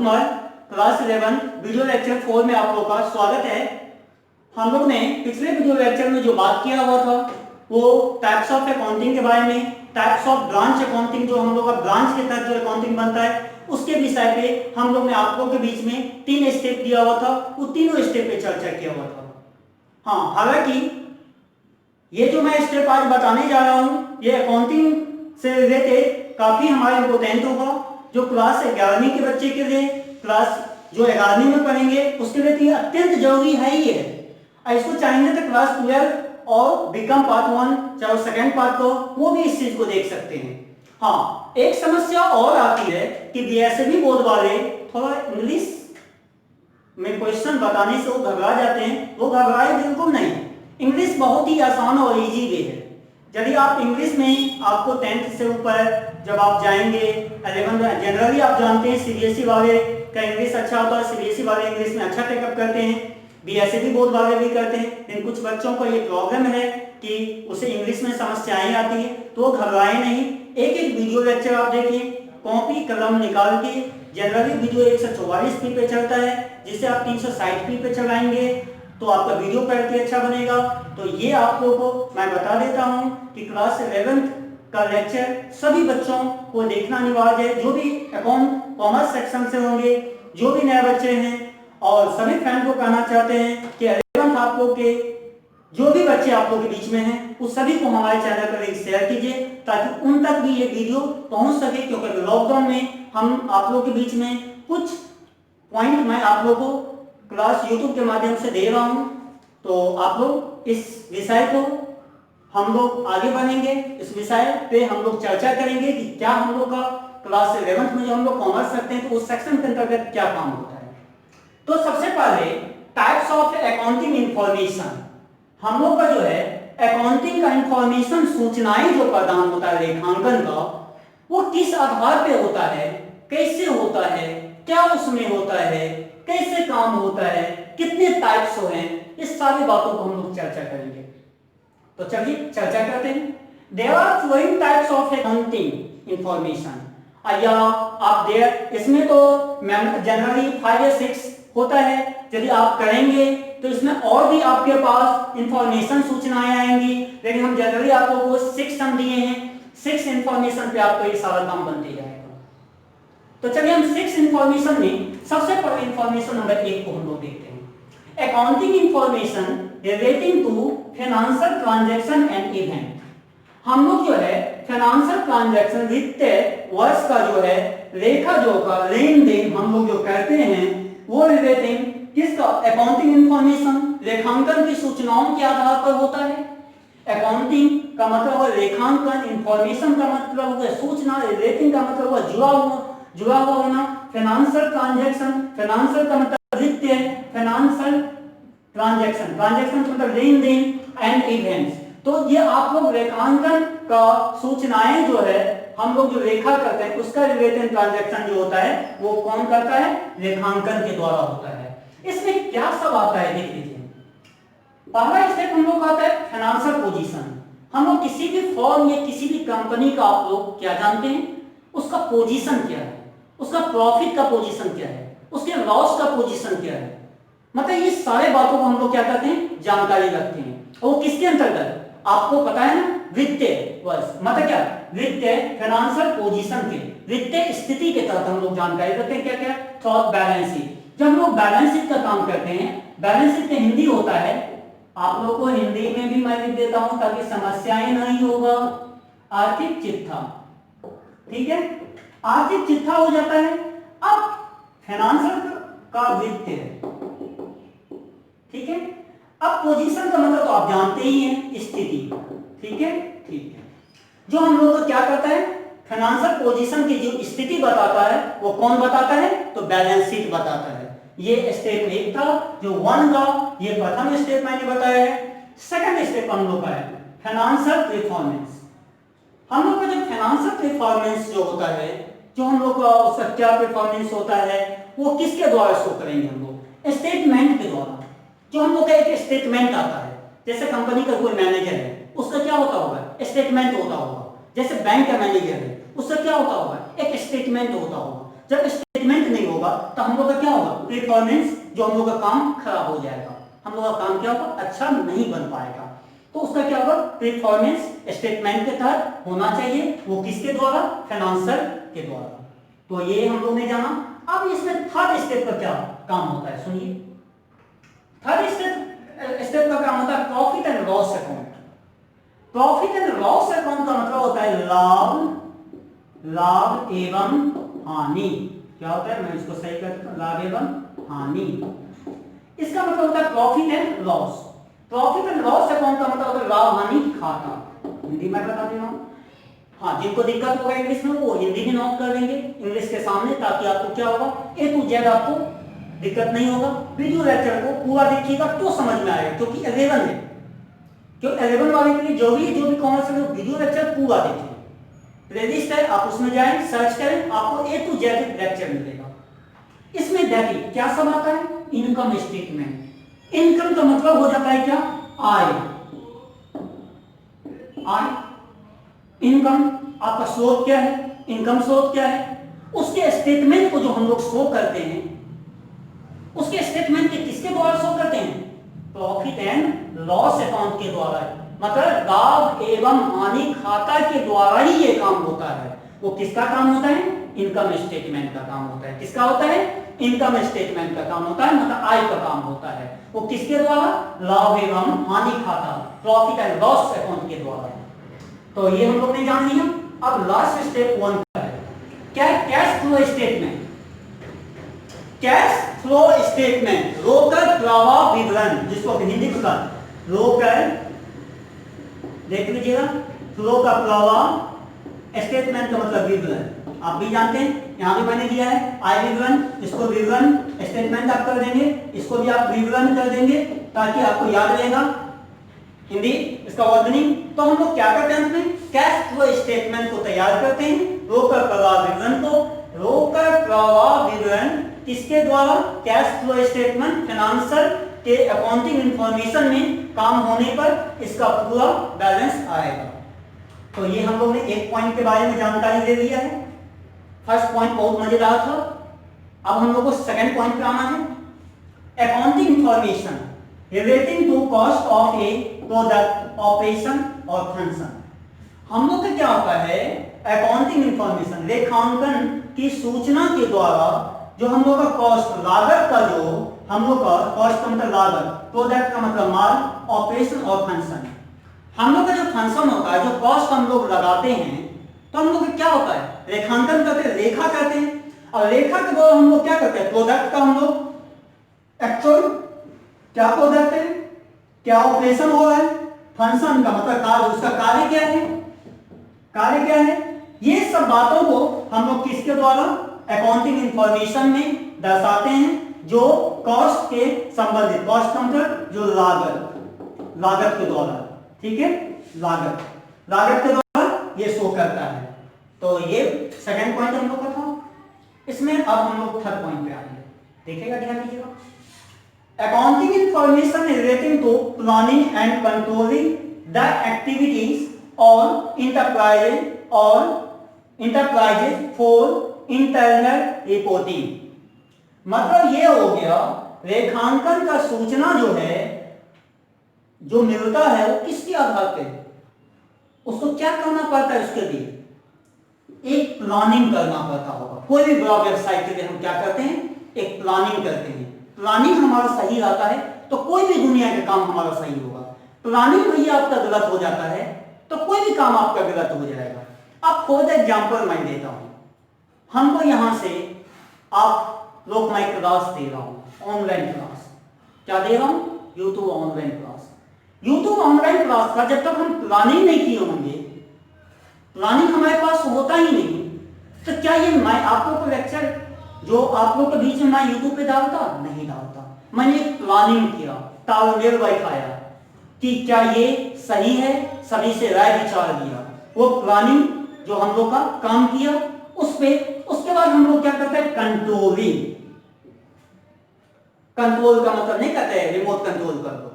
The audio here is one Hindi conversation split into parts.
कुमार, क्लास 11 वीडियो लेक्चर 4 में आप लोगों का स्वागत है। हम लोग ने पिछले वीडियो लेक्चर में जो बात किया हुआ था वो टाइप्स ऑफ अकाउंटिंग के बारे में, टाइप्स ऑफ ब्रांच अकाउंटिंग, जो हम लोग का ब्रांच के तहत जो अकाउंटिंग बनता है उसके विषय पे हम लोग ने आप लोगों के बीच में 3 स्टेप दिया हुआ था, वो तीनों स्टेप पे चर्चा किया हुआ था। हाँ, हालांकि ये जो मैं स्टेप आज बताने जा रहा हूँ ये अकाउंटिंग से रिलेटेड काफी हमारे इम्पोर्टेंट होगा। जो क्लास 11वीं के बच्चे के लिए, क्लास जो 11वीं में पढ़ेंगे उसके लिए तो ये अत्यंत जरूरी है ही है। इसको चाहेंगे तो क्लास 12 और बीकॉम पार्ट 1 चाहे सेकंड पार्ट को वो भी इस चीज को देख सकते हैं। हाँ, एक समस्या और आती है कि बीएसएबी बोर्ड वाले थोड़ा इंग्लिश में क्वेश्चन बताने से वो घबरा जाते हैं। वो घबराए बिल्कुल नहीं, इंग्लिश बहुत ही आसान और इजी वे है। यदि आप इंग्लिश में आपको 10th से ऊपर जब आप जाएंगे 11 जनरली आप जानते हैं सीबीएसई वाले का इंग्लिश अच्छा होता है, सीबीएसई वाले इंग्लिश में अच्छा टेकअप करते हैं, बीएसएबी बोर्ड वाले भी करते हैं। लेकिन कुछ बच्चों को ये प्रॉब्लम है कि उसे इंग्लिश में समस्याएं आती है, तो वो घबराए नहीं। एक एक वीडियो लेक्चर आप देखिए, कॉपी कलम निकाल के। जनरली वीडियो 144 पी पे चलता है, जिसे आप 360 पी पे चलाएंगे तो आपका वीडियो क्वालिटी अच्छा बनेगा। तो ये आप लोगों को मैं बता देता हूं कि क्लास 11 का लेक्चर सभी बच्चों को देखना अनिवार्य है, जो भी अकाउंट कॉमर्स सेक्शन से होंगे, जो भी नए बच्चे हैं, और सभी फ्रेंड को कहना चाहते हैं कि 11th आप लोग के जो भी बच्चे आप लोग के बीच में हैं उस सभी को हमारे चैनल पर शेयर कीजिए ताकि उन तक भी ये वीडियो पहुंच सके। क्योंकि लॉकडाउन में हम आप लोग के बीच में कुछ पॉइंट मैं आप लोग को क्लास यूट्यूब के माध्यम से दे रहा हूं, तो आप लोग इस विषय को हम लोग आगे बढ़ेंगे। इस विषय पे हम लोग चर्चा करेंगे कि क्या हम लोग का क्लास 11th में जो हम लोग कॉमर्स करते हैं तो उस सेक्शन के अंतर्गत क्या काम होता है। तो सबसे पहले टाइप्स ऑफ अकाउंटिंग इंफॉर्मेशन, हम लोग का जो है अकाउंटिंग का इंफॉर्मेशन सूचनाएं जो प्रदान होता है रेखांकन का, वो किस आधार पे होता है, कैसे होता है, क्या उसमें होता है, कैसे काम होता है, कितने टाइप्स हैं, इस सारी बातों को हम लोग चर्चा करेंगे। तो चलिए चर्चा करते हैं। There are flowing types of accounting information, या आप देयर इसमें तो जनरली 5 या 6 होता है। यदि आप करेंगे तो इसमें और भी आपके पास इंफॉर्मेशन सूचनाएं आएंगी, लेकिन हम जनरली आप लोगों को 6 सम दिए हैं। 6 इंफॉर्मेशन पे आपको ये सारा काम बनते जाएगा। तो चलिए हम 6 इंफॉर्मेशन में सबसे पहले इंफॉर्मेशन नंबर 1 को हम लोग देखते हैं। Accounting information relating to financial transaction and event. हम लोग जो है फाइनेंशियल ट्रांजैक्शन वित्तीय वर्ष का जो है लेखा जो का लेन देन हम लोग जो करते हैं वो रिलेटिंग किसका, अकाउंटिंग इंफॉर्मेशन रेखांकन की सूचनाओं के आधार पर होता है। अकाउंटिंग का मतलब है रेखांकन, इंफॉर्मेशन का मतलब है सूचना, रिलेटिंग का मतलब है जुड़ा हुआ होना। फाइनेंशियल ट्रांजैक्शन, फाइनेंशियल का मतलब वित्तीय, फाइनेंशियल ट्रांजैक्शन, ट्रांजैक्शन का मतलब लेन देन, एंड इवेंट्स। तो ये आप लोग रेखांकन का सूचनाएं जो है हम लोग जो रेखा करते हैं उसका रिलेटेड ट्रांजैक्शन जो होता है वो कौन करता है, रेखांकन के द्वारा होता है। इसमें क्या सब आता है देख लीजिए। पहला स्टेप हम लोग आता है फाइनेंशियल पोजीशन। हम लोग किसी भी फर्म या किसी भी कंपनी का आप लोग क्या जानते हैं, उसका पोजीशन क्या है, उसका प्रॉफिट का पोजीशन क्या है, उसके लॉस का पोजीशन क्या है, मतलब ये सारे बातों को हम लोग क्या करते हैं, जानकारी रखते हैं। और वो किसके अंतर्गत, आपको पता है ना, वित्तीय वर्ष, मतलब क्या, वित्तीय फाइनेंशियल पोजीशन के, वित्तीय स्थिति के तहत हम लोग जानकारी रखते हैं। क्या क्या, थॉट बैलेंस शीट। जब हम लोग बैलेंस शीट का काम करते हैं, बैलेंस शीट का हिंदी होता है, आप लोग को हिंदी में भी मैं लिख देता हूं ताकि समस्याएं नहीं होगा, आर्थिक चिट्ठा। ठीक है, आर्थिक चिट्ठा हो जाता है। अब फाइनेंशियल का वित्तीय, ठीक है। अब पोजीशन का मतलब तो आप जानते ही हैं, स्थिति। ठीक है, ठीक है। जो हम लोग को क्या करता है, फाइनेंशियल पोजीशन की जो स्थिति बताता है वो कौन बताता है, तो बैलेंस शीट बताता है। ये स्टेप 1 था, जो 1 का ये प्रथम स्टेप मैंने बताया है। सेकंड स्टेप हम लोग का है फाइनेंशियल परफॉर्मेंस। हम लोग का जो फाइनेंशियल परफॉर्मेंस जो होता है, जो हम लोग का उसका क्या परफॉर्मेंस होता है, वो किसके द्वारा शो करेंगे, हम लोग स्टेटमेंट के द्वारा। जो हम लोग का एक स्टेटमेंट आता है, जैसे कंपनी का कोई मैनेजर है उसका क्या होता होगा, स्टेटमेंट होता होगा। जैसे बैंक का मैनेजर है उसका क्या होता होगा, एक स्टेटमेंट होता होगा। जब स्टेटमेंट नहीं होगा तो हम लोग का क्या होगा, परफॉर्मेंस, जो हम लोग का काम खराब हो जाएगा, हम लोग का काम क्या होगा, अच्छा नहीं बन पाएगा। तो उसका क्या होगा, परफॉर्मेंस स्टेटमेंट के तहत होना चाहिए, वो किसके द्वारा, फाइनेंसर के द्वारा। तो ये हम लोग ने जाना। अब इसमें थर्ड स्टेप का क्या काम होता है, सुनिए। थर्ड स्टेप का काम होता है profit and loss account. Profit and loss account का मतलब होता है लाभ एवं हानि। क्या होता है, मैं इसको सही करता हूं, लाभ एवं हानि। इसका मतलब होता है profit and loss. Profit and loss account का मतलब होता है लाभ हानि खाता। हिंदी में बता दे रहा हूं। हाँ, जिनको दिक्कत होगा इंग्लिश में वो हिंदी में नोट कर लेंगे इंग्लिश के सामने, ताकि आपको क्या होगा, ए टू जेड आपको दिक्कत नहीं होगा। वीडियो लेक्चर को पूरा देखिएगा तो समझ में आएगा, क्योंकि 11 है, क्यों 11 वाले के लिए जो भी कॉमर्स है वीडियो लेक्चर पूरा देखिए। प्लेलिस्ट है, आप उसमें जाएं, सर्च करें, आपको ए टू जेड लेक्चर मिलेगा। इसमें देखिए क्या सब आता है, इनकम स्टेटमेंट। इनकम का मतलब हो जाता है क्या, आय। इनकम आपका स्रोत क्या है, इनकम स्रोत क्या है, उसके स्टेटमेंट को जो हम लोग शो करते हैं, उसके स्टेटमेंट के किसके द्वारा शो करते हैं, प्रॉफिट एंड लॉस अकाउंट के द्वारा। मतलब लाभ एवं हानि खाता के द्वारा ही ये काम होता है। वो किसका काम होता है, इनकम स्टेटमेंट का काम होता है। किसका होता है, इनकम स्टेटमेंट का काम होता है, मतलब आय का काम होता है। वो किसके द्वारा, लाभ एवं हानि खाता, प्रॉफिट एंड लॉस अकाउंट के द्वारा। तो ये हम लोग ने जान लिया। अब लास्ट स्टेप 1 का है क्या, cash flow statement. Cash flow statement, रोकड़ प्रवाह विवरण, जिसको हिंदी में रोकड़, देख लीजिएगा, फ्लो का प्रवाह, स्टेटमेंट का मतलब विवरण, आप भी जानते हैं, यहां भी मैंने दिया है आय विवरण, इसको विवरण स्टेटमेंट आप कर देंगे, इसको भी आप विवरण कर देंगे ताकि आपको याद रहेगा हिंदी इसका वर्णनिंग। तो हम लोग क्या करते हैं, कैश फ्लो स्टेटमेंट को तैयार करते हैं, रोकड़ प्रवाह विवरण को। रोकड़ प्रवाह विवरण किसके द्वारा, कैश फ्लो स्टेटमेंट फाइनेंसर के अकाउंटिंग इंफॉर्मेशन में काम होने पर इसका पूरा बैलेंस आएगा। तो ये हम लोग ने एक पॉइंट के बारे में जानकारी दे दिया है। फर्स्ट पॉइंट बहुत मजेदार था। अब हम लोग को सेकंड पॉइंट पे आना है, accounting information relating to cost of a product, operation और फंक्शन। हम लोग का क्या होता है, अकाउंटिंग इंफॉर्मेशन, रेखांकन की सूचना के द्वारा जो हम लोग का कॉस्ट, लागत का, जो हम लोग का कॉस्ट का मतलब लागत, प्रोडक्ट का मतलब माल, ऑपरेशन और फंक्शन। हम लोग का जो फंक्शन होता है, जो कॉस्ट हम लोग लगाते हैं, तो हम लोग का क्या होता है, रेखांकन करते हैं, रेखा करते हैं। और रेखा के द्वारा हम लोग क्या करते हैं, प्रोडक्ट का हम लोग एक्चुअल क्या प्रोडक्ट है, क्या ऑपरेशन हो रहा है, फंक्शन का मतलब कार्य, उसका कार्य क्या है, कार्य क्या है, ये सब बातों को हम लोग किसके द्वारा, अकाउंटिंग इंफॉर्मेशन में दर्शाते हैं, जो कॉस्ट के संबंधित, कॉस्ट का मतलब जो लागत, लागत के द्वारा, ठीक है, लागत के द्वारा ये शो करता है। तो ये सेकंड पॉइंट हम लोग का था। इसमें अब हम लोग थर्ड पॉइंट पे आएंगे, देखिएगा, ध्यान दीजिएगा। Accounting information relating to planning and controlling the activities और इंटरप्राइजेज फॉर इंटरनल रिपोर्टिंग। मतलब ये हो गया, रेखांकन का सूचना जो है, जो मिलता है वो किसके आधार पे, उसको क्या करना पड़ता है, उसके लिए एक प्लानिंग करना पड़ता होगा। कोई भी बड़ा व्यवसाय के लिए हम क्या करते हैं, एक प्लानिंग करते हैं। प्लानिंग हमारा सही रहता है तो कोई भी दुनिया के काम हमारा सही होगा। प्लानिंग भैया आपका गलत हो जाता है तो कोई भी काम आपका गलत हो जाएगा। अब फॉर एग्जाम्पल मैं देता हूं, हमको यहां से आप लोग मैं क्लास दे रहा हूं, ऑनलाइन क्लास, क्या दे रहा हूं, YouTube online class. YouTube online class का जब तक हम प्लानिंग नहीं किए होंगे, प्लानिंग हमारे पास होता ही नहीं, तो क्या ये मैं आप लोग को लेक्चर जो आप लोग के बीच में मैं यूट्यूब पे डालता, नहीं डालता। मैंने प्लानिंग किया, तालमेल बैठाया कि क्या ये सही है, सभी से राय विचार लिया, वो प्लानिंग जो हम लोग का काम किया उस पे। उसके बाद हम लोग क्या करते हैं, कंट्रोलिंग। कंट्रोल का मतलब नहीं कहते हैं रिमोट कंट्रोल कर दो,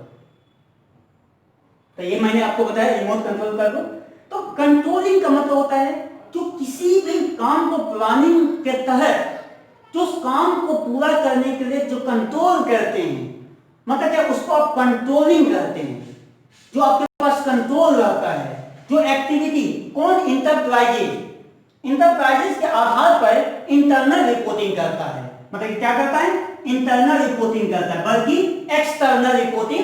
तो ये मैंने आपको बताया रिमोट कंट्रोल कर दो। तो कंट्रोलिंग का मतलब होता है कि किसी भी काम को प्लानिंग के तहत जो उस काम को पूरा करने के लिए जो कंट्रोल करते हैं, मतलब क्या उसको आप कंट्रोलिंग करते हैं, जो आपके पास कंट्रोल रहता है, जो एक्टिविटी कौन इंटरप्राइजेस के आधार पर इंटरनल रिपोर्टिंग करता है, मतलब क्या करता है, इंटरनल रिपोर्टिंग करता है, बल्कि एक्सटर्नल रिपोर्टिंग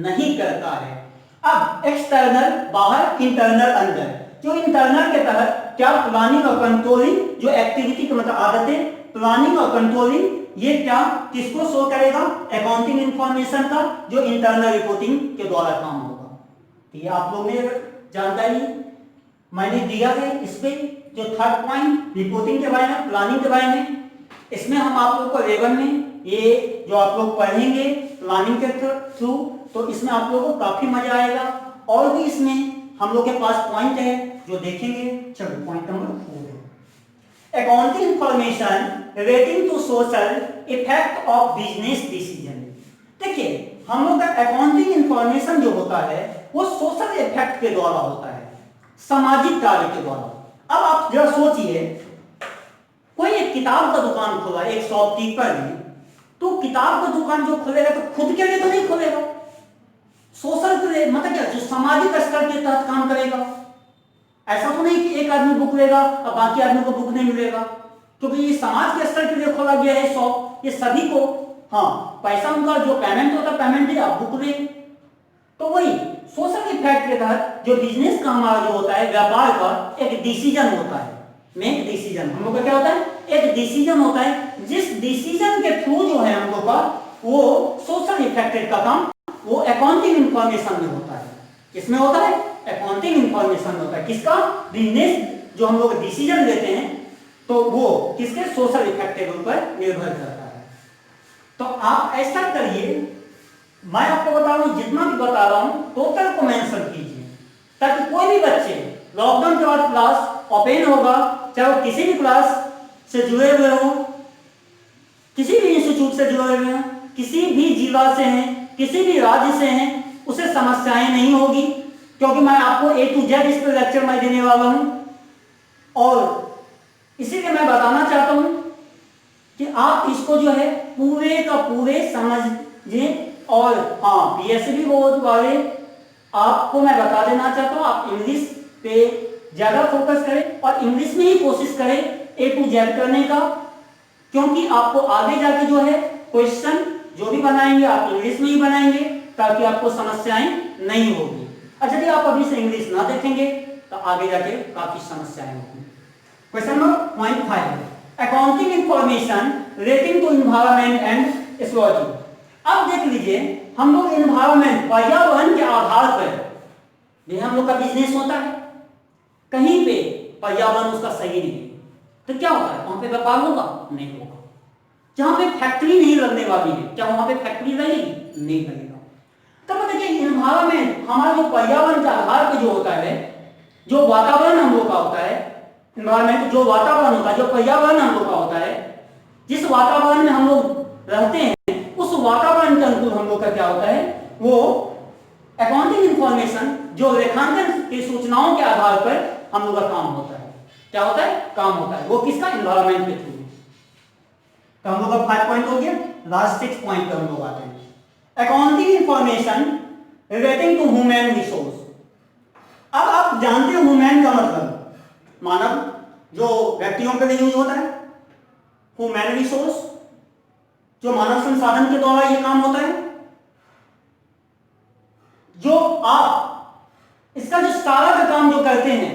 नहीं करता है। अब एक्सटर्नल बाहर, इंटरनल अंदर। जो इंटरनल के तहत क्या प्लानिंग और कंट्रोलिंग, जो एक्टिविटी का मतलब आदतें, प्लानिंग और कंट्रोलिंग, ये क्या किसको शो करेगा, अकाउंटिंग इंफॉर्मेशन का, जो इंटरनल रिपोर्टिंग के द्वारा काम होगा। तो ये आप लोग ने जानकारी मैंने दिया है। इस पे जो थर्ड पॉइंट रिपोर्टिंग के बारे में, प्लानिंग के बारे में, इसमें हम आप लोग को लेवल में ये जो आप लोग पढ़ेंगे प्लानिंग के थ्रू, तो इसमें आप लोगों को काफी मजा आएगा। और भी इसमें हम लोग के पास पॉइंट है जो देखेंगे। चलो पॉइंट नंबर 4 है accounting information relating to social effect of business decision. देखिए हम लोग का अकाउंटिंग इंफॉर्मेशन जो होता है वो सोशल इफेक्ट के द्वारा होता है, सामाजिक कार्य के द्वारा। अब आप जरा सोचिए, कोई एक किताब का दुकान खोला एक शॉपकीपर ने, तो किताब का दुकान जो खोलेगा तो खुद के लिए तो नहीं खोलेगा, सोशल के लिए, मतलब क्या जो सामाजिक स्तर के तहत काम करेगा। ऐसा तो नहीं कि एक आदमी बुक लेगा और बाकी आदमी को बुक नहीं मिलेगा, क्योंकि ये समाज के स्तर के लिए खोला गया है शॉप, ये सभी को, हाँ पैसा उनका जो पेमेंट होता है पेमेंट है, आप बुक लें। तो वही सोशल इफेक्ट के तहत जो बिजनेस का हमारा जो होता है, व्यापार का एक डिसीजन होता है, मेक डिसीजन, हम लोग का क्या होता है, एक डिसीजन होता है, जिस डिसीजन के थ्रू जो है हम लोग का वो सोशल इफेक्ट का काम वो अकाउंटिंग इंफॉर्मेशन में होता है। किसमें होता है, अकाउंटिंग इंफॉर्मेशन में होता है। किसका, बिजनेस जो हम लोग डिसीजन लेते हैं तो वो किसके, सोशल इफेक्ट के ऊपर निर्भर करता है। तो आप ऐसा करिए, मैं आपको बता रहा हूं, जितना भी बता रहा हूं टोटल को मेंशन कीजिए, ताकि कोई भी बच्चे लॉकडाउन के बाद क्लास ओपन होगा, चाहे वो किसी भी क्लास से जुड़े हुए हो, किसी भी इंस्टीट्यूट से जुड़े हुए हैं, किसी भी जिला से हैं, किसी भी राज्य से हैं, उसे समस्याएं नहीं होगी, क्योंकि मैं आपको A to Z इस पर लेक्चर मैं देने वाला हूं। और इसीलिए मैं बताना चाहता हूं कि आप इसको जो है पूरे का पूरे समझिए। और हाँ, PSB बोर्ड वाले आपको मैं बता देना चाहता हूं, आप इंग्लिश पे ज्यादा फोकस करें और इंग्लिश में ही कोशिश करें A to Z करने का, क्योंकि आपको आगे जाके जो है क्वेश्चन जो भी बनाएंगे आप इंग्लिश में ही बनाएंगे, ताकि आपको समस्याएं नहीं होगी। और यदि आप अभी से इंग्लिश ना देखेंगे तो आगे जाके काफी समस्याएं होगी। Question number point 5, accounting information relating to environment and ecology. अब देख लीजिए, हम लोग एनवायरनमेंट, पर्यावरण के आधार पर ये हम लोग का बिजनेस होता है, कहीं पे पर्यावरण उसका सही नहीं है तो क्या होता है, वहां पे व्यापार होगा, नहीं होगा। जहां पे फैक्ट्री नहीं लगने वाली है, क्या वहां पे फैक्ट्री लगेगी, नहीं लगेगा। तब देखिए एनवायरनमेंट हमारा जो पर्यावरण के आधार पे जो होता है, जो वातावरण हम लोग का होता है, एनवायरनमेंट जो वातावरण होता है, जो पर्यावरण हम लोग का होता है, जिस वातावरण में हम लोग रहते हैं उस वातावरण के अनुकूल हम लोग का क्या होता है, वो अकाउंटिंग इंफॉर्मेशन जो लेखांकन की सूचनाओं के आधार पर हम लोग का काम होता है। क्या होता है, काम होता है, वो किसका, एनवायरनमेंट के थ्रू। तो हम लोग का 5 पॉइंट हो गया। लास्ट 6 पॉइंट पर हम लोग आते हैं, accounting information relating to human resource. अब आप जानते हो ह्यूमन का मतलब मानव, जो व्यक्तियों के लिए यूज होता है, ह्यूमन रिसोर्स जो मानव संसाधन के द्वारा ये काम होता है। जो आप इसका जो सारा का काम जो करते हैं,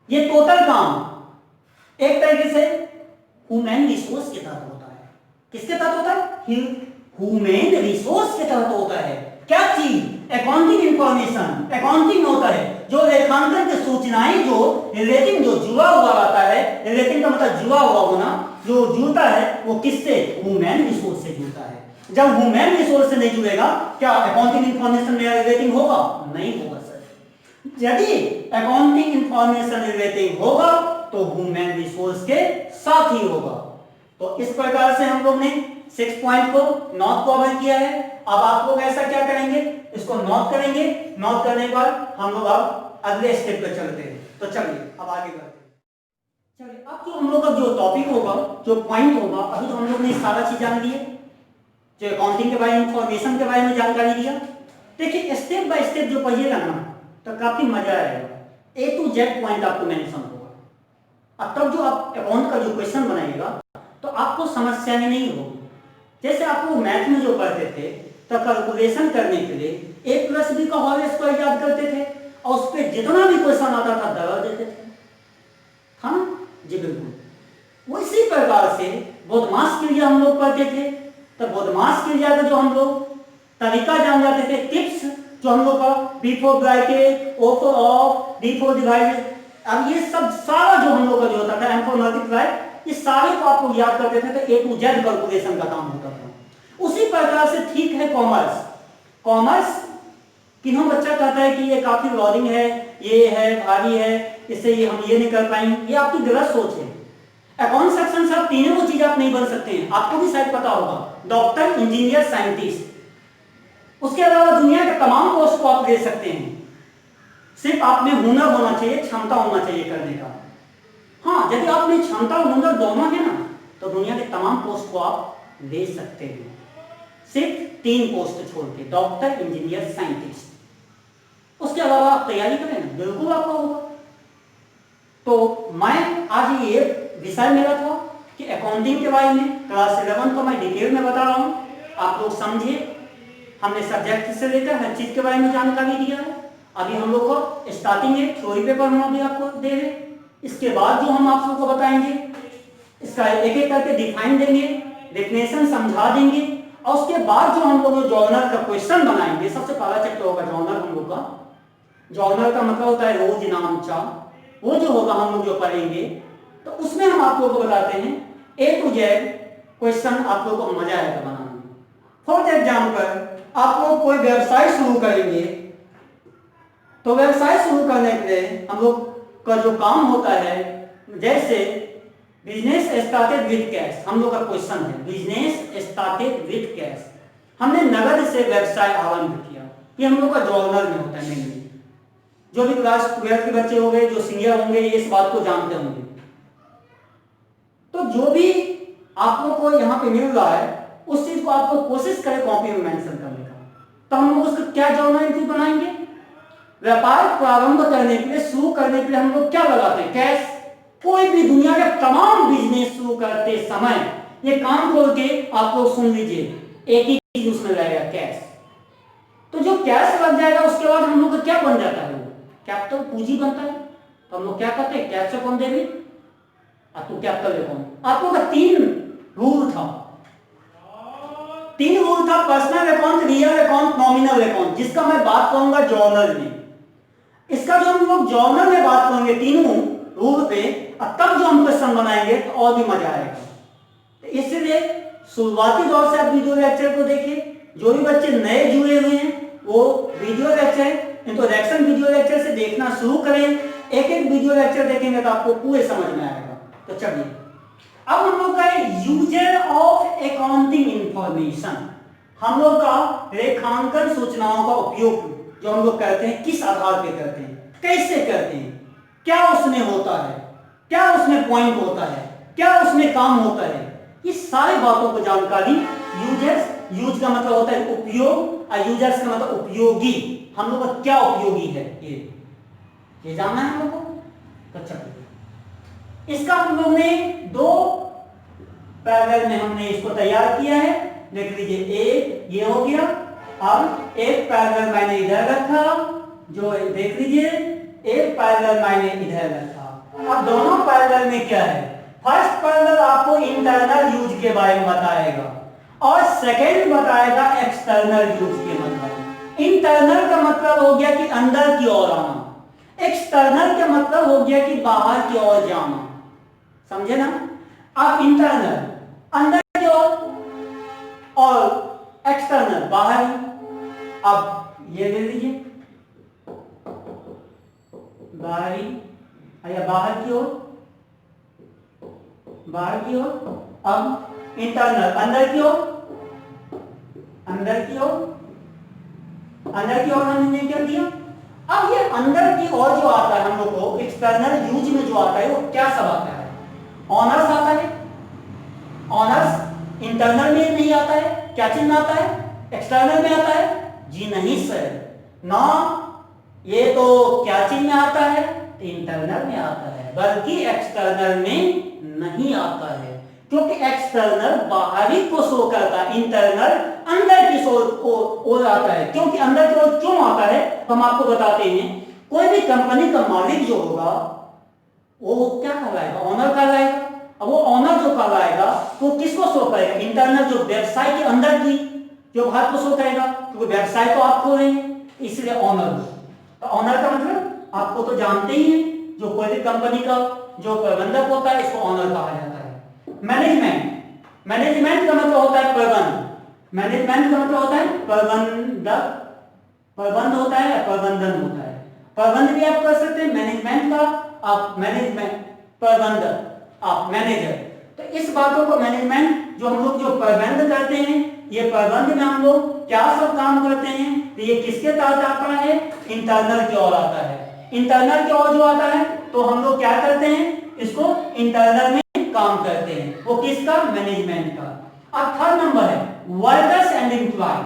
ये टोटल काम एक तरीके से ह्यूमन रिसोर्स के तहत होता है। किसके तहत होता है, ह्यूमन रिसोर्स के तहत होता है। क्या चीज, अकाउंटिंग इंफॉर्मेशन, अकाउंटिंग होता है जो लेखांकन की सूचनाएं जो रिलेटिंग जो जुड़ा हुआ रहता है, रिलेटिंग का मतलब जुड़ा हुआ होना, जो जुड़ता है वो किससे, ह्यूमन रिसोर्स से जुड़ता है। जब ह्यूमन रिसोर्स से नहीं जुड़ेगा, क्या अकाउंटिंग इंफॉर्मेशन में रिलेटिंग होगा, नहीं होगा सर। यदि अकाउंटिंग इंफॉर्मेशन रिलेटिंग होगा तो ह्यूमन रिसोर्स के साथ ही होगा। तो इस प्रकार से हम लोग ने 6 पॉइंट को नोट कवर किया है। अब आप लोग ऐसा क्या करेंगे, इसको नोट करेंगे, नोट करने के बाद हम लोग अब अगले स्टेप पे चलते हैं। तो चलिए अब आगे बढ़ते हैं। चलिए अब जो हम लोग का जो टॉपिक होगा, जो पॉइंट होगा, अभी तो हम लोग ने सारा चीज जान लिया, जो अकाउंटिंग के बारे में, इंफॉर्मेशन के बारे में जानकारी दिया। देखिए स्टेप बाय स्टेप जो पढ़िएगा ना तो काफी मजा आएगा, ए टू जेड पॉइंट आपको मेंशन होगा। अब तब जो आप अकाउंट का जो क्वेश्चन बनाइएगा तो आपको समस्या नहीं होगी। जैसे आपको मैथ में जो पढ़ते थे तो कैलकुलेशन करने के लिए ए प्लस बी का होल स्क्वायर याद करते थे और उस पर जितना भी क्वेश्चन आता था दबा देते थे, हाँ जी बिल्कुल। उसी प्रकार से बदमाश क्रिया हम लोग पढ़ते थे, तो बदमाश क्रिया का जो हम लोग तरीका जान जाते थे, टिप्स जो हम लोग का B for bracket, O for of, D for divided, अब ये सब सारा जो हम लोग का जो होता था, एम फॉर मल्टीप्लाई, इस सारे को आप लोग याद करते थे तो ए टू जेड कैलकुलेशन का काम होता था। उसी प्रकार से ठीक है कॉमर्स। कॉमर्स किन्हों बच्चा कहता है कि ये काफी लॉजिंग है, ये है भारी है, इससे ये हम ये नहीं कर पाएंगे, ये आपकी गलत सोच है। अकाउंट सेक्शन से आप तीनों को चीज आप नहीं बन सकते हैं, आपको भी शायद पता होगा, डॉक्टर, इंजीनियर, साइंटिस्ट। उसके अलावा दुनिया के तमाम पोस्ट को आप ले सकते हैं, सिर्फ आप में हुनर होना चाहिए, क्षमता होना चाहिए करने का। हाँ, यदि आप में क्षमता और हुनर दोनों है ना तो दुनिया के तमाम पोस्ट को आप ले सकते हैं, सिर्फ 3 पोस्ट छोड़ के, डॉक्टर, इंजीनियर, साइंटिस्ट। उसके अलावा आप तैयारी करें ना, बिल्कुल आपका होगा। तो मैं आज ये विषय मेरा था कि अकाउंटिंग के बारे में क्लास 11 को मैं डिटेल में बता रहा हूँ, आप लोग समझिए। हमने सब्जेक्ट से लेकर हर चीज के बारे में जानकारी दिया है। अभी हम लोग को स्टार्टिंग है, थ्योरी पेपर हम अभी आपको दे रहे, इसके बाद जो हम आप लोग को बताएंगे इसका एक एक करके डिफाइन देंगे, डेफिनेशन समझा देंगे, और उसके बाद जो हम लोग जर्नल का क्वेश्चन बनाएंगे। सबसे पहला चैप्टर होगा जर्नल हम लोग का। जर्नल का मतलब होता है रोज नामचा, वो जो होगा हम लोग जो पढ़ेंगे तो उसमें हम आप लोगों को बताते हैं ए टू जेड क्वेश्चन, आप लोगों को मजा आएगा बनाने में। फॉर एग्जाम्पल आप लोग कोई व्यवसाय शुरू करेंगे तो व्यवसाय शुरू करने के लिए हम लोग का जो काम होता है, जैसे बिजनेस स्टार्टेड विद कैश, हम लोग का क्वेश्चन है बिजनेस स्टार्टेड विद कैश, हमने नगद से व्यवसाय आरंभ किया। ये हम लोग का जर्नल में होता है मेनली। जो भी क्लास 12 के बच्चे होंगे, जो सीनियर होंगे, ये इस बात को जानते होंगे। तो जो भी आप लोग को यहाँ पे मिल रहा है उस चीज को आप लोग कोशिश करें कॉपी में मेंशन करने का। तो हम लोग उसका क्या जर्नल एंट्री बनाएंगे? व्यापार प्रारंभ करने के लिए, शुरू करने के लिए हम लोग क्या लगाते हैं? कैश। कोई भी दुनिया के तमाम बिजनेस शुरू करते समय ये काम खोल के आप लोग सुन लीजिए, एक ही चीज उसमें लगेगा, कैश। तो जो कैश लग जाएगा उसके बाद हम लोग का क्या बन जाता है? कैपिटल, पूंजी बनता है। तो हम लोग क्या करते हैं? कैश अकाउंट डेबिट तो कैपिटल अकाउंट। आप लोग का 3 रूल था, 3 रूल था, personal account, real account, nominal account, जिसका मैं बात करूंगा जर्नल में। इसका जो हम लोग जर्नल में बात करेंगे तीनों रूल पे, और तब जो हम क्वेश्चन बनाएंगे तो और भी मजा आएगा। तो इसलिए शुरुआती दौर से आप वीडियो लेक्चर को देखिए। जो भी बच्चे नए जुड़े हुए हैं वो video lecture, introduction video lecture से देखना शुरू करें। एक एक वीडियो लेक्चर देखेंगे तो आपको पूरे समझ में आएगा। तो चलिए अब हम लोग का यूजर ऑफ अकाउंटिंग इंफॉर्मेशन, हम लोग का रेखांकन सूचनाओं का उपयोग जो हम लोग करते हैं, किस आधार पे करते हैं, कैसे करते हैं, क्या उसमें होता है, क्या उसमें पॉइंट होता है, क्या उसमें काम होता है, इस सारी बातों को जानकारी यूजर्स, यूज का मतलब होता है उपयोग और यूजर्स का मतलब उपयोगी, हम लोग का क्या उपयोगी है ये जानना है हम लोग को। अच्छा, इसका हम लोग ने 2 पैरेलल में हमने इसको तैयार किया है। देख लीजिए, एक ये हो गया, अब एक पैरेलल मैंने इधर रखा, जो देख लीजिए एक पैरेलल मैंने इधर रखा। अब दोनों पैरेलल में क्या है? फर्स्ट पैरेलल आपको इंटरनल यूज के बारे में बताएगा और सेकंड बताएगा एक्सटर्नल यूज के मतलब। इंटरनल का मतलब हो गया कि अंदर की ओर आना, एक्सटर्नल का मतलब हो गया कि बाहर की ओर जाना, समझे ना? अब इंटरनल अंदर की ओर और एक्सटर्नल बाहर। अब ये ले लीजिए बाहरी या बाहर की ओर, बाहर की ओर। अब इंटरनल अंदर की ओर, अंदर की ओर, अंदर की ओर हमने क्या दिया। अब ये अंदर की ओर जो आता है हम लोग को एक्सटर्नल यूज में जो आता है वो क्या सब आता है? ऑनर्स आता है, ऑनर्स इंटरनल में नहीं आता है, क्या चीज में आता है, एक्सटर्नल में आता है? जी नहीं सर, ना, ये तो क्या चीज में आता है, इंटरनल में आता है, बल्कि एक्सटर्नल में नहीं आता है, क्योंकि एक्सटर्नल बाहरी को शो करता है, इंटरनल अंदर की ओर आता है। क्योंकि अंदर की ओर क्यों आता है हम आपको बताते हैं। कोई भी कंपनी का मालिक जो होगा वो क्या कहलाएगा, ऑनर कहलाएगा। अब वो ऑनर जो कहलाएगा वो किसको शो करेगा, इंटरनल, जो व्यवसाय के अंदर की जो भाग को शो करेगा, क्योंकि व्यवसाय तो आप खोल रहे हैं, इसलिए ऑनर। तो ऑनर का मतलब आपको तो जानते ही हैं, जो कोई भी कंपनी का जो प्रबंधक होता है इसको ऑनर कहा जाता है। मैनेजमेंट, मैनेजमेंट का मतलब होता है प्रबंध, मैनेजमेंट का मतलब होता है प्रबंधक, प्रबंध होता है या प्रबंधन होता है। प्रबंध भी आप कर सकते हैं मैनेजमेंट का, आप मैनेजमेंट, प्रबंधक आप मैनेजर। तो इस बातों को मैनेजमेंट जो हम लोग जो प्रबंध करते हैं, ये प्रबंध में हम लोग क्या सब काम करते हैं, तो ये किसके तहत आता है, इंटरनल की ओर आता है। इंटरनल की ओर जो आता है तो हम लोग क्या करते हैं, इसको इंटरनल में काम करते हैं, वो किसका, मैनेजमेंट का। अब थर्ड नंबर है वर्कर्स एंड एम्प्लॉय।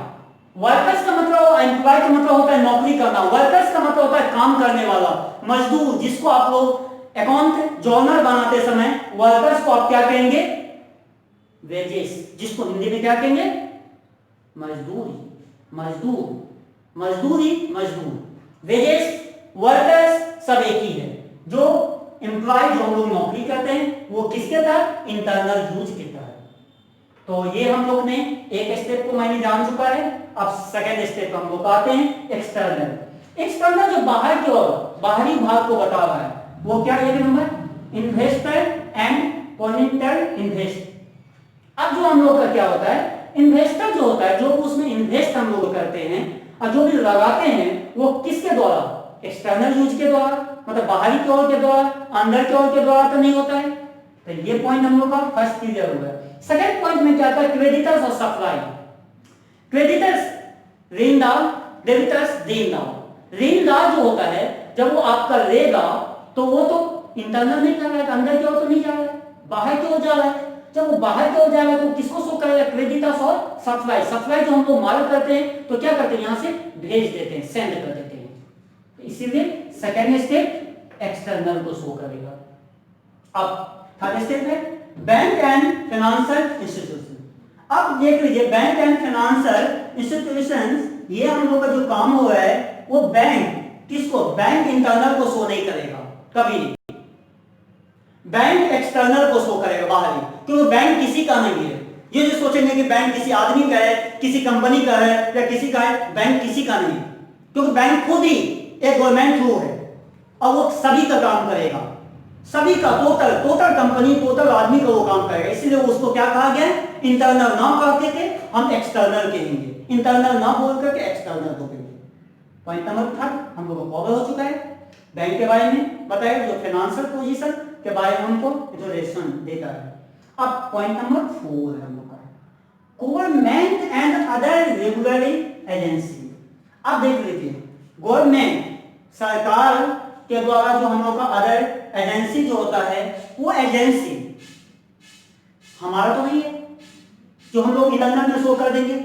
वर्कर्स का मतलब, एम्प्लॉय का मतलब होता है नौकरी करना, वर्कर्स का मतलब होता है काम करने वाला, मजदूर, जिसको आप लोग अकाउंट जर्नल बनाते समय वर्कर्स को आप क्या कहेंगे, वेजेस, जिसको हिंदी में क्या कहेंगे, मजदूरी, मजदूर, मजदूरी, मजदूर, वेजेस, वर्कर्स सब एक ही है। जो एम्प्लॉय जो हम लोग नौकरी करते हैं वो किसके तहत, इंटरनल यूज के तहत। तो ये हम लोग ने एक स्टेप को मैंने जान चुका है। अब सेकेंड स्टेप हम लोग आते हैं एक्सटर्नल। एक्सटर्नल जो बाहर की ओर, बाहरी भाग को बता रहा है, वो क्या, एक number investor and potential invest. अब जो हम लोग का क्या होता है, इन्वेस्टर जो होता है, जो उसमें इन्वेस्ट हम लोग करते हैं और जो भी लगाते हैं वो किसके द्वारा, एक्सटर्नल यूज के द्वारा, मतलब बाहरी की ओर के द्वारा, अंदर की ओर के द्वारा तो नहीं होता है। तो ये पॉइंट हम लोग का फर्स्ट क्लियर हुआ है। सेकंड पॉइंट में क्या था, क्रेडिटर्स और सप्लाई। क्रेडिटर्स ऋणदार, डेबिटर्स देनदार। ऋणदार जो होता है जब वो आपका लेगा तो वो तो इंटरनल नहीं कर रहा है, अंदर की ओर तो नहीं जा रहा है, बाहर की ओर जा रहा है। जब वो बाहर की ओर जाएगा तो किसको शो करेगा, क्रेडिटर्स और सप्लाई। सप्लाई जो हम लोग माल करते हैं तो क्या करते हैं, यहां से भेज देते हैं, सेंड कर देते हैं। इसीलिए सेकेंड स्टेप एक्सटर्नल को शो करेगा। अब थर्ड स्टेप है बैंक एंड फाइनेंशियल इंस्टीट्यूशन। अब देख लीजिए, बैंक एंड फाइनेंशियल इंस्टीट्यूशंस, ये हम लोग का जो काम हो रहा है वो बैंक किसको, बैंक इंटरनल को शो नहीं करेगा कभी नहीं, बैंक एक्सटर्नल को शो करेगा बाहरी, क्योंकि बैंक किसी का नहीं है। ये जो सोचेंगे कि बैंक किसी आदमी का है, किसी कंपनी का है या किसी का है, बैंक किसी का नहीं, क्योंकि बैंक खुद ही एक गवर्नमेंट रूल है और वो सभी का काम करेगा, सभी का, टोटल कंपनी, टोटल आदमी का वो काम करेगा। इसलिए उसको क्या कहा गया, इंटरनल ना कहते थे, हम एक्सटर्नल कहेंगे, इंटरनल ना बोल करके एक्सटर्नल को कहेंगे। पॉइंट नंबर थर्ड हम लोग को कवर हो चुका है, बैंक के बारे में बताया, जो फाइनेंशियल पोजीशन के बारे में हमको इंट्रोडक्शन देता है। अब पॉइंट नंबर 4 है हम लोग का, government and other regulatory agency. अब देख लीजिए, गवर्नमेंट सरकार के द्वारा जो हम लोग का अदर एजेंसी जो होता है, वो एजेंसी हमारा तो नहीं है जो हम लोग इंटरनल में शो कर देंगे,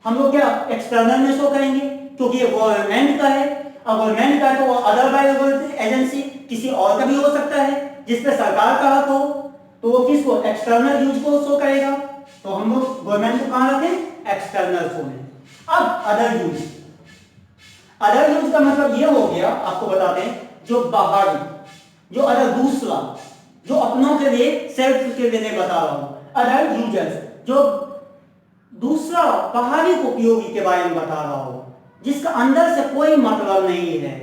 हम लोग क्या एक्सटर्नल में शो करेंगे, क्योंकि ये गवर्नमेंट का है। और गवर्नमेंट का है तो वो अदर एजेंसी किसी और का भी हो सकता है जिसपे सरकार का हक हो, तो वो किसको, एक्सटर्नल यूज को शो करेगा। तो हम लोग गवर्नमेंट को कहां रखें, एक्सटर्नल शो में। अब अदर यूज, अदर यूज का मतलब ये हो गया, आपको बताते हैं, जो बाहरी, जो अदर दूसरा, जो अपनों के लिए, सेल्फ के लिए नहीं बता रहा हूं, अदर यूजर्स, जो दूसरा बाहरी उपयोगी के बारे में बता रहा हूं, जिसका अंदर से कोई मतलब नहीं है,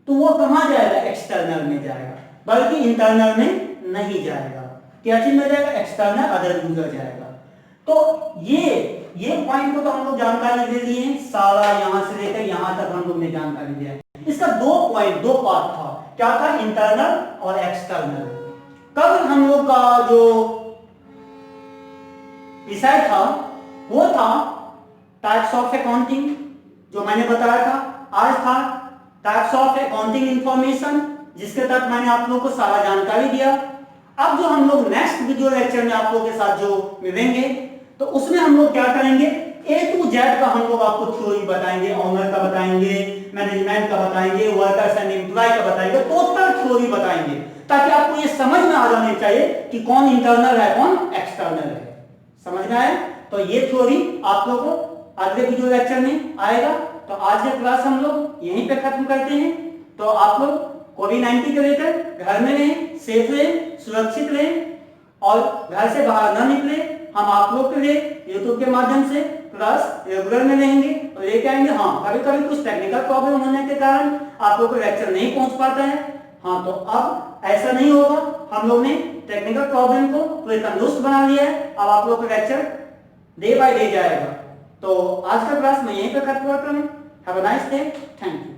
तो वो कहां जाएगा, एक्सटर्नल में जाएगा, बल्कि इंटरनल में नहीं जाएगा। क्या चीज में जाएगा, एक्सटर्नल अदर यूजर जाएगा। तो ये पॉइंट को तो हम लोग जानकारी ले लिए, सारा यहां से लेकर यहां तक हम लोग ने जानकारी दिया है। इसका दो पार्ट था, क्या था, इंटरनल और एक्सटर्नल। कल हम लोग का जो विषय था वो था टाइप्स ऑफ अकाउंटिंग, जो मैंने बताया था। आज था टाइप्स ऑफ अकाउंटिंग इंफॉर्मेशन, जिसके तहत मैंने आप लोगों को सारा जानकारी दिया। अब जो हम लोग नेक्स्ट वीडियो लेक्चर में आप लोगों के साथ जो मिलेंगे तो उसमें हम लोग क्या करेंगे, ए टू जेड का हम लोग आपको थ्योरी बताएंगे, ऑनर का बताएंगे, मैनेजमेंट का बताएंगे, वर्कर्स एंड एम्प्लॉय का बताएंगे, टोटल थ्योरी बताएंगे, ताकि आपको ये समझ में आ जाने चाहिए कि कौन इंटरनल है कौन एक्सटर्नल है। समझ में आया? तो ये थ्योरी आप लोग को अगले वीडियो लेक्चर में आएगा। तो आज के क्लास हम लोग यहीं पे खत्म करते हैं। तो आप लोग कोविड-19 के लेकर घर में रहें, सेफ रहें, सुरक्षित रहें और घर से बाहर न निकले। हम आप लोग के लिए यूट्यूब के माध्यम से क्लास रेगुलर में रहेंगे और लेके आएंगे। हाँ, कभी कभी कुछ टेक्निकल प्रॉब्लम होने के कारण आप लोग को लेक्चर नहीं पहुंच पाता है। हाँ, तो अब ऐसा नहीं होगा, हम लोग ने टेक्निकल प्रॉब्लम को पूरे तंदुरुस्त बना लिया है। अब आप लोग का लेक्चर डे बाय डे जाएगा। तो आज का क्लास मैं यहीं पे खत्म करता हूँ। Have a nice day, thank you.